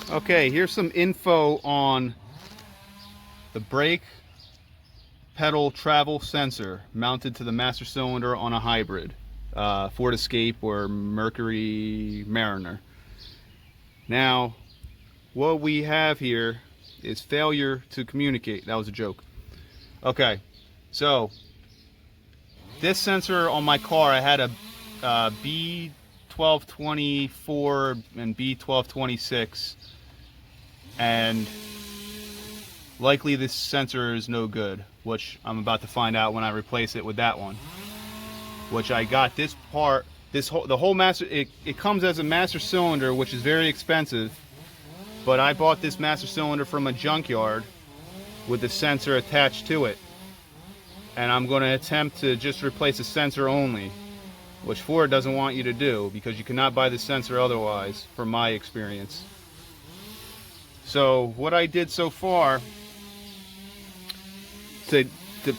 Okay, here's some info on the brake pedal travel sensor mounted to the master cylinder on a hybrid Ford Escape or Mercury Mariner. Now, what we have here is failure to communicate. That was a joke. Okay, so this sensor on my car, I had a B1224 and B1226, and likely this sensor is no good, which I'm about to find out when I replace it with that one. Which I got this part, the whole master, it comes as a master cylinder, which is very expensive, but I bought this master cylinder from a junkyard with the sensor attached to it, and I'm going to attempt to just replace the sensor only, which Ford doesn't want you to do because you cannot buy the sensor otherwise, from my experience. So what I did so far to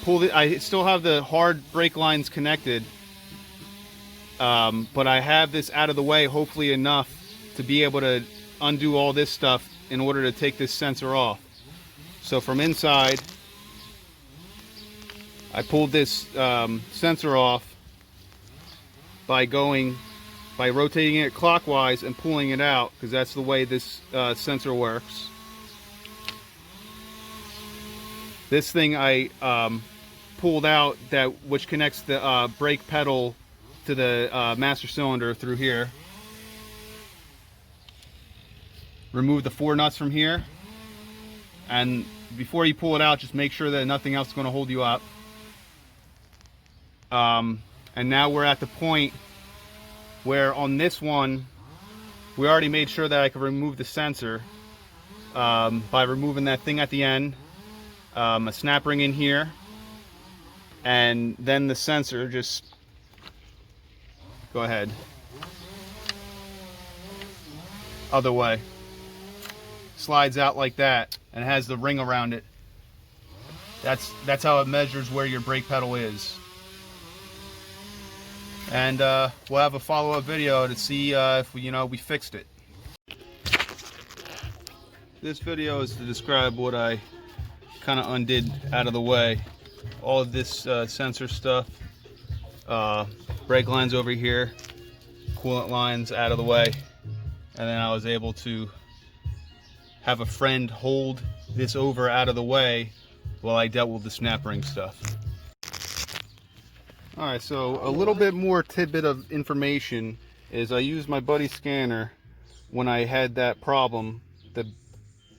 pull it, I still have the hard brake lines connected, but I have this out of the way, hopefully enough to be able to undo all this stuff in order to take this sensor off. So from inside, I pulled this sensor off by rotating it clockwise and pulling it out, because that's the way this sensor works. This thing I pulled out, which connects the brake pedal to the master cylinder through here. Remove the 4 nuts from here, and before you pull it out, just make sure that nothing else is going to hold you up. And now we're at the point where on this one, we already made sure that I could remove the sensor by removing that thing at the end, a snap ring in here, and then the sensor just, go ahead, other way, slides out like that and has the ring around it. That's how it measures where your brake pedal is. And we'll have a follow-up video to see if we fixed it. This video is to describe what I kind of undid out of the way. All of this sensor stuff, brake lines over here, coolant lines out of the way, and then I was able to have a friend hold this over out of the way while I dealt with the snap ring stuff. Alright, so a little bit more tidbit of information is I used my buddy's scanner when I had that problem, the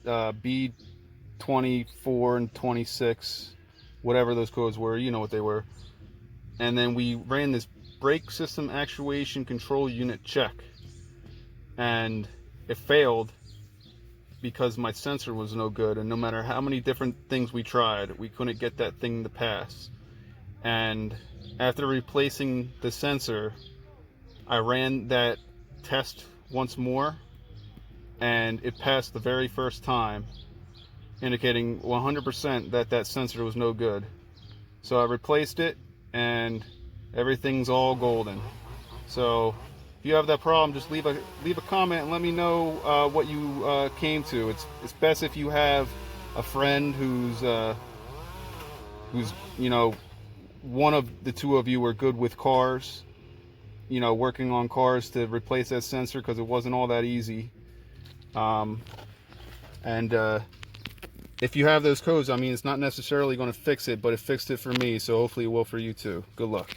B24 and 26, whatever those codes were, you know what they were. And then we ran this brake system actuation control unit check, and it failed because my sensor was no good, and no matter how many different things we tried, we couldn't get that thing to pass. And after replacing the sensor, I ran that test once more, and it passed the very first time, indicating 100% that that sensor was no good. So I replaced it, and everything's all golden. So if you have that problem, just leave a comment and let me know what you came to. It's best if you have a friend who's one of the two of you are good with cars, working on cars, to replace that sensor, because it wasn't all that easy. If you have those codes, I mean, it's not necessarily going to fix it, but it fixed it for me, so hopefully it will for you too. Good luck.